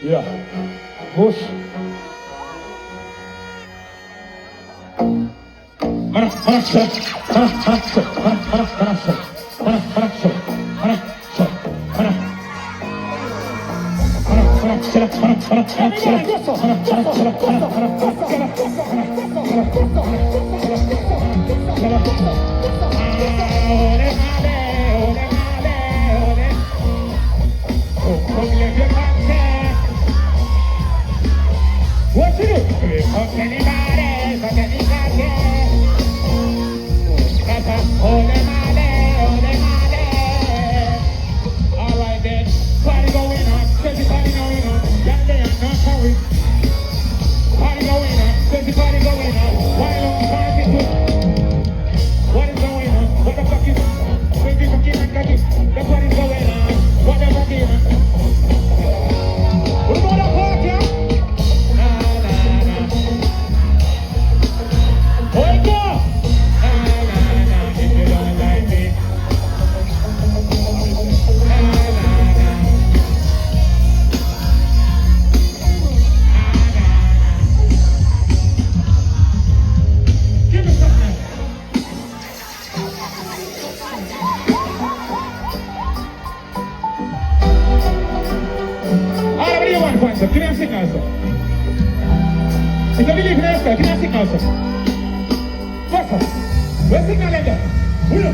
Yeah. Push. What you do? Fuck anybody, fuck anybody. Holy Mary. Alright then, party going on, crazy party going on. That day I'm not sorry. Party going on, crazy party going on. Why don't you party too? What is going on? What the fuck is crazy fucking and cocky? That's what is going on. What the fuck is we know the party, yeah? Wake up! If you don't like me. Give me something. Ahora venía one point, give me a signal, sir. If you believe in us, give me a signal, sir. What's up? Where's the signal there? Winner.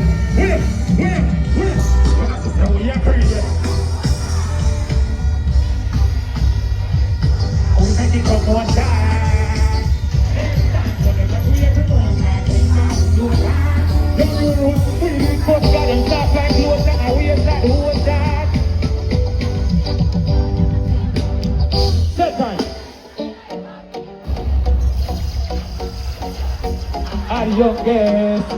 Now we are crazy. We make it come one time. Whatever we ever want, don't you know? We need to got them stuff like clothes and we are that who's that. Set time. Our youngest.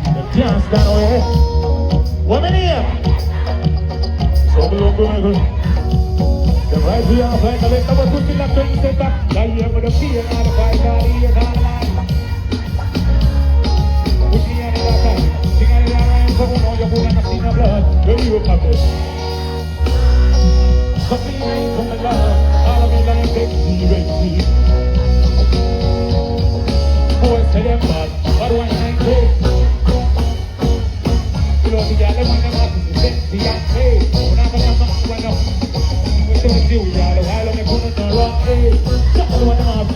The can't stand away. Woman here. So below go. The right here, like a little bit of the thing set up. Like you ever the fear, not the fight, not the ear, not the line. Pushing at the time. Sing at the line, so know you're going to see the blood. Where you up there? Something ain't from the love. All of me like sexy. Boys say them bad, but one ain't good. You know the girl, them when them up, it's sexy and hey. When I'm gonna come right up, we don't do it, y'all. While I'm gonna turn around, hey. Just when them up,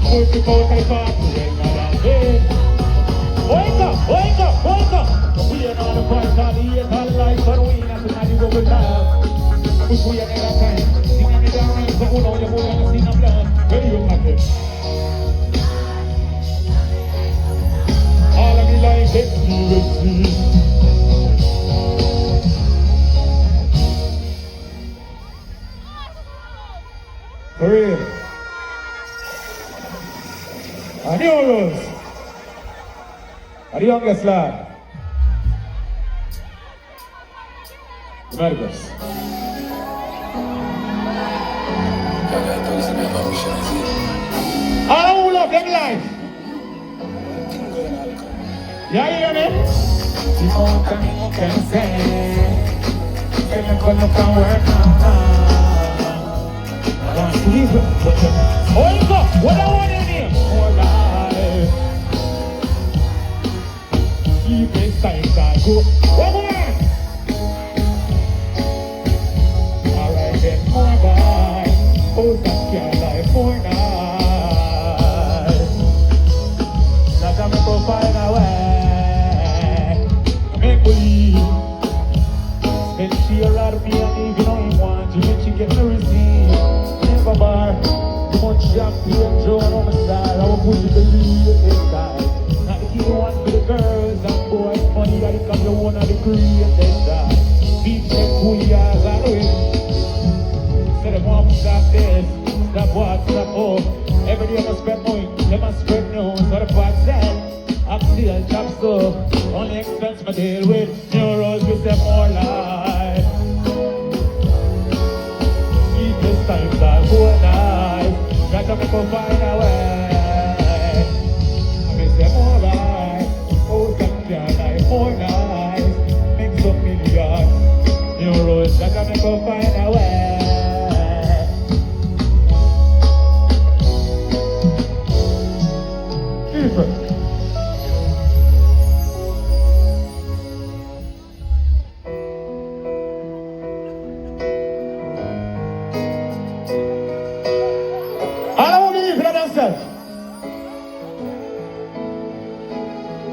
push the boat and park, hey, madam, hey. Wake up. We ain't on the front side, we ain't on the light, but we ain't at the night, we will love. Push we ain't at that time. Sing on the down, so who know you're going to see them blood. Where you up there? All of me like sexy. For real. Adios. The youngest lad. Americas. All who love them life. Yeah, you hear me? The more time you can say, and you're gonna come work now. I want to leave it. Hold up, what I want in here? More life. Keep it tight and go. One more. Alright then, more life. Oh, that's your life, more life. Now come and go find a way. Make believe. Spend sheer out of me and even though you want you, but you get the receipt. Never bar. You want champion Joan on my side. I will push you to lead this side. Not the key one for the girls and boys. Money that it comes you one of the greatest side. Beat check who you are that way. Say them want to stop this. Stop what, stop all. Every day I must spend money. They must spread news. So the part said I'm still job so. Only expense I deal with. Euros we say more life. Keep this time that go nice. Got to make a find a way. I may say more life. Oh, some life more nice. Make some million. Euros gonna make us find a way. Different.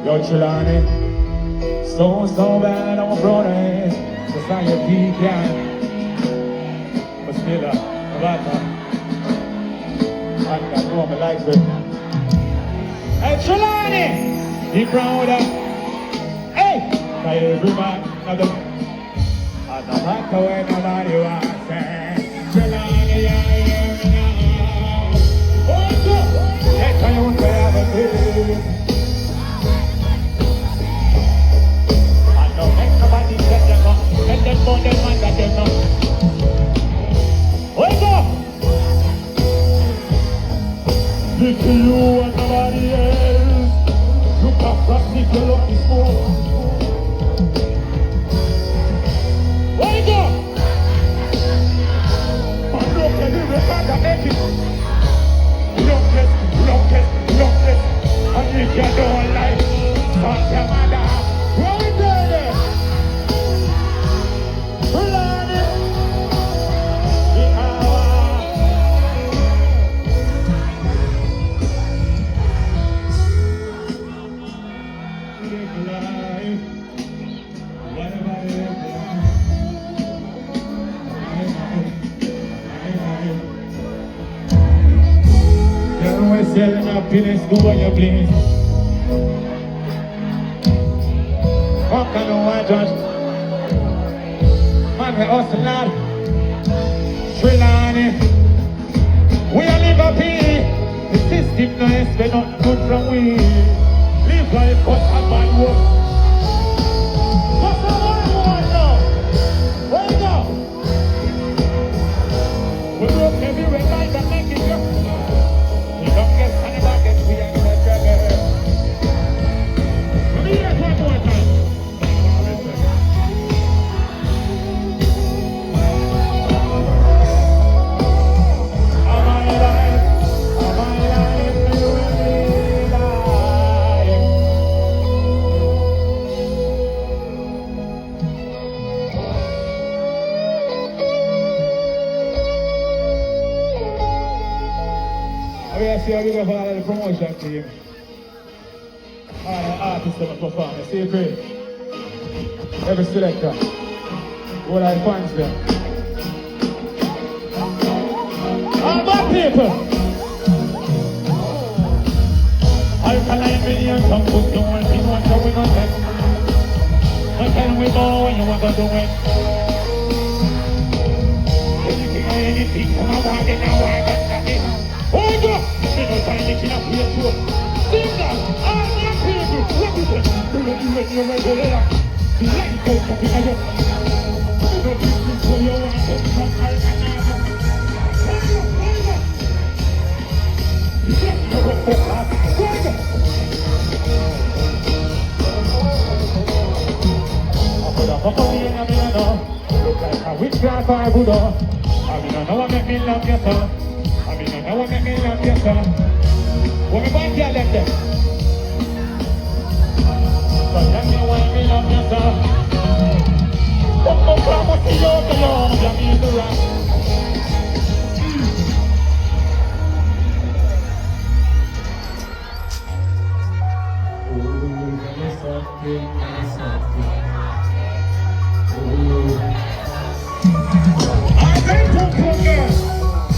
Yo, Trelawney, so bad, I'm a brother, society can, but still, I know me like it. Hey, Trelawney, be proud of, hey, by every man, and no matter where nobody wants to say, Trelawney, oh, let's tell you what we have to do. And then more than one that they know. Wake up! This is you and nobody else. You can practice your lucky smoke. Wake up! Man, look at you, we're not gonna make it. Luckless. And if you don't like, fuck your mother. Where we going there? Selling happiness, do what you please. How can you judge? Man, we hustle hard. Trelawney, we are live up here. The system no expect nothing good from we. Live life but a bad work. What's the one now? Wake up! We broke every red light that make it go. Don't get funny about it, we ain't gonna trouble. Let me hear it one more time. Am I alive, you will be alive. I see how we go for all the promotion team. All the artists that perform, you see great. Every selector. All our fans there. All my people. Alkaline million, some put you on, you want to win on them. Don't tell me more when you want to do it. Anything from a walk in a walk. Hold up! They don't find the king of here too. Sing that! All my people, represent. They don't do it, you're regular. The light goes up in a rock. They don't listen to your one, they come out and out. Hold up! You get the rock for us. Hold up! I put up a money in a million. Look like a witchcraft or a Buddha. I mean, I know what make me love you, sir. I want to make me love you, sir. What me want you left there? So tell me why me love you, sir. Come on, come on, see you alone. You need the rock.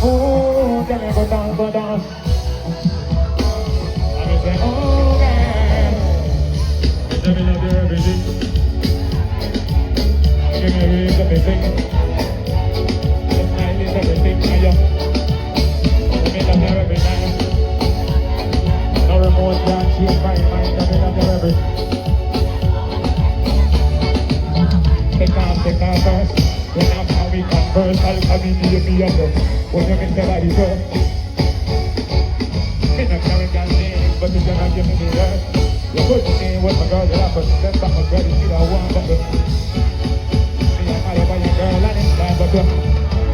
Oh, can I go down, go down? I say, oh, man. Let me love you everything. Give me a raise everything. Just smile is everything for you. Let me love you every night. No remote can't change my mind. Let me love you everything. Take off first. When I'm how we converse, I'll come in here, be your boss. When you make somebody go, me not carry girl name, but you cannot give me the rest. You put me in with my girl, that I put that's not my girl, you see that one, but me I'm mad about your girl and it's like you.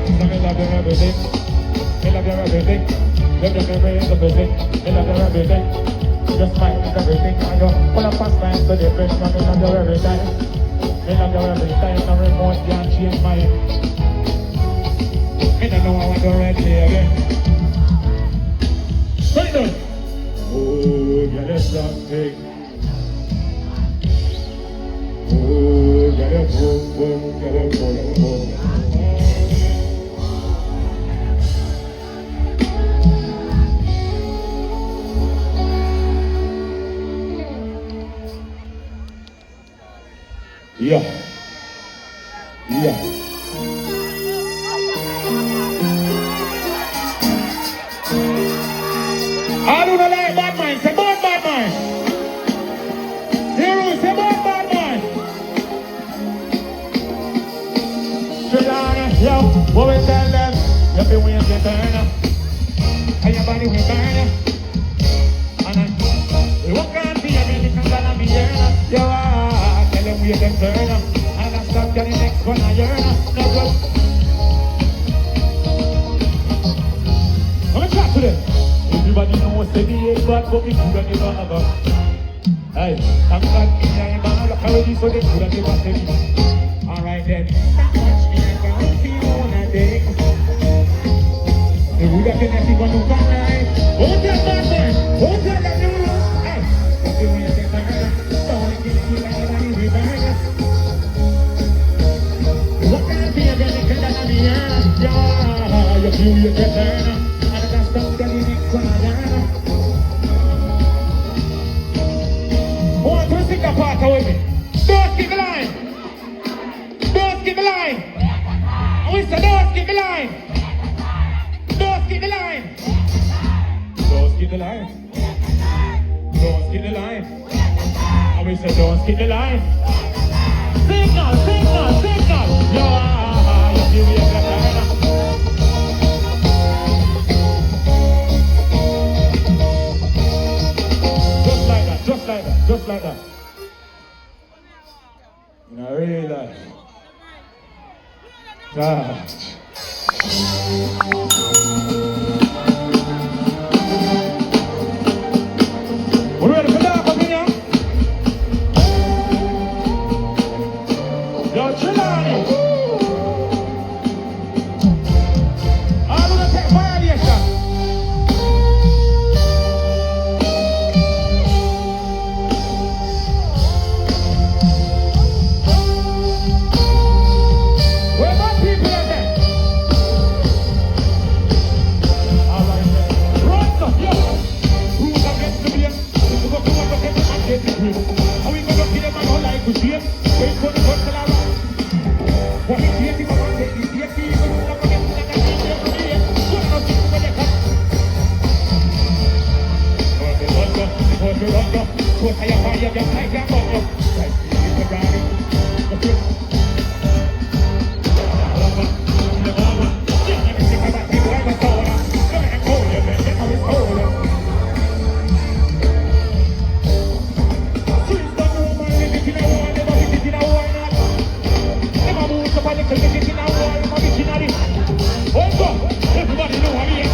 So me love you everything. Me love you everything. Love you everything. Me love you everything. Your smile is everything. And you full of fast time to the best. Me love you every time. Me love you every time. No remote can't change my. Me don't know how I go right here again. Right done. Oh, get it something. Oh, get it boom, boom, get it boom, boom. Yeah. Yeah. I don't know like bad mind, say bad mind. Hero, say bad mind. Trillana, yo, what we tell them? You feel when you get turn and your body will burn. And you walk around to your belly, come down and be here. Yo, tell them we can turn. And I stop getting next one, I yearn. No good. I'm gonna chat to them. Everybody knows that the egg bad, but we could have never have a. Hey, thank God me and man look already, so they could have never said it. Alright then. Watch me and God feel on a day. They would have been happy when you got night. Hold that bad man, hold that that new room. Hey, that's the way you say that. Don't get it, like everybody revive. What can I be a better than that in the air? Yeah, you feel you get turn. Don't get it quiet. Want to stick a part with me? Don't skip the line. Don't skip the line. We said don't skip the line. Don't skip the line. Don't skip the line. Don't skip the line. We said don't skip the line. Signal, signal, signal. Yo, you feel it. Just like that. In a real life. God. We ready for that, Pamina? Yo, Trillani. I'm gonna take violation. How we gonna kill a man who like to see it? Wait for the first alarm. What is here? People want to take this here. People want to get to the here. What are you going to cut? What are you fire? Just like that, but no. I see the brownie. Everybody know how we are.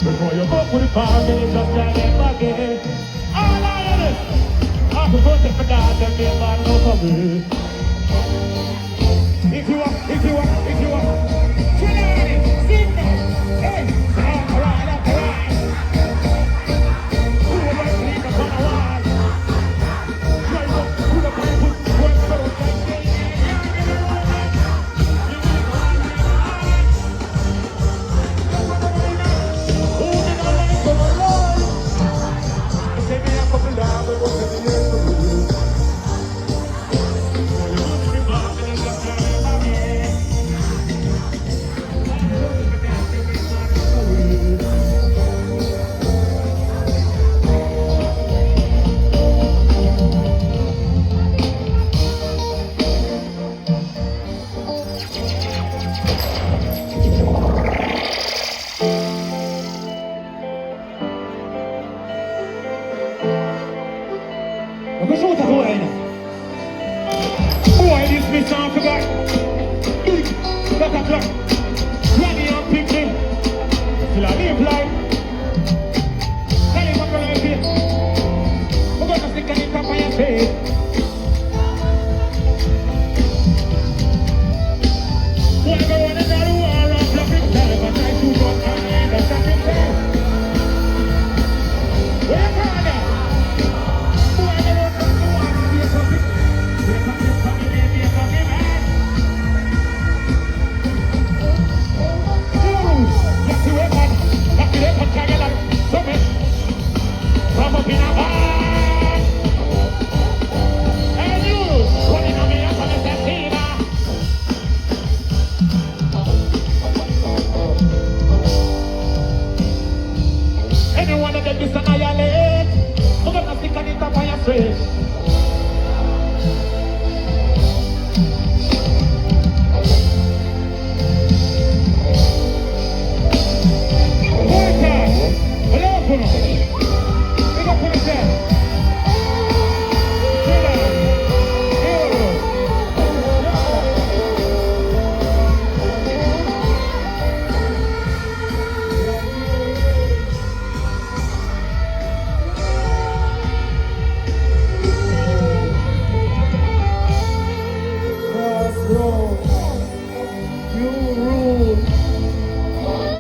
Before you go for the park and you just can't get back in. All I know is I prefer to forget and be a man over me. If you want, Trillani, sing now. Hey, all right, all right. Who will I sleep upon a wall? Drive up to the pipe, put one foot like this. this song forgot. Big, got a clock. Granny and Pinky. Still I live like